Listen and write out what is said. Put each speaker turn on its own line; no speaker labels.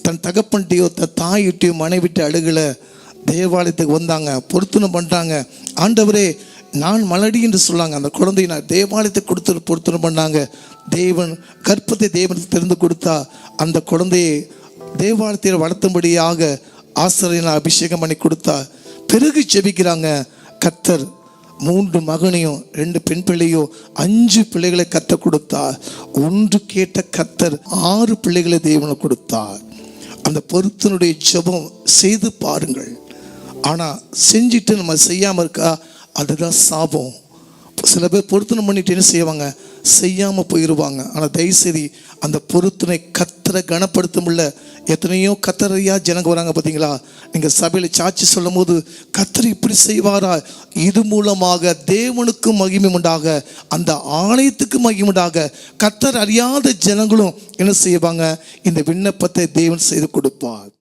தன் தகப்பன்ட்டையோ தன் தாயிட்டையோ மனைவிட்டு அழுகல. தேவாலயத்துக்கு வந்தாங்க, பொருத்தனை பண்ணுறாங்க. ஆண்டவரே நான் மலடி என்று சொல்லாங்க. அந்த குழந்தையை நான் தேவாலயத்தை பொருத்தனை பண்ணாங்க. தேவன் கற்பத்தை தேவனுக்கு திறந்து கொடுத்தா அந்த குழந்தையை தேவாலயத்தில் வளர்த்தும்படியாக ஆசிரியர் அபிஷேகம் பண்ணி கொடுத்தா. பிறகு ஜெபிக்கிறாங்க. கர்த்தர் 3 மகனையும் 2 பெண் பிள்ளையோ 5 பிள்ளைகளை கர்த்தர் கொடுத்தார். ஒன்று கேட்ட கர்த்தர் 6 பிள்ளைகளை தேவனை கொடுத்தார். அந்த பொருத்தனுடைய ஜெபம் செய்து பாருங்கள். ஆனால் செஞ்சுட்டு நம்ம செய்யாமல் இருக்கா, அதுதான் சாபம். சில பேர் பொருத்தனை பண்ணிட்டு என்ன செய்வாங்க, செய்யாமல் போயிடுவாங்க. ஆனால் தயவுசெய்து அந்த பொருத்தனை கத்தரை கனப்படுத்தும் இல்லை. எத்தனையோ கத்தரையா ஜனங்க வராங்க பார்த்தீங்களா. நீங்கள் சபையில் சாட்சி சொல்லும் போது கத்தர் இப்படி செய்வாரா, இது மூலமாக தேவனுக்கு மகிமை உண்டாக, அந்த ஆலயத்துக்கு மகிமை உண்டாக, கத்தர் அறியாத ஜனங்களும் என்ன செய்வாங்க, இந்த விண்ணப்பத்தை தேவன் செய்து கொடுப்பார்.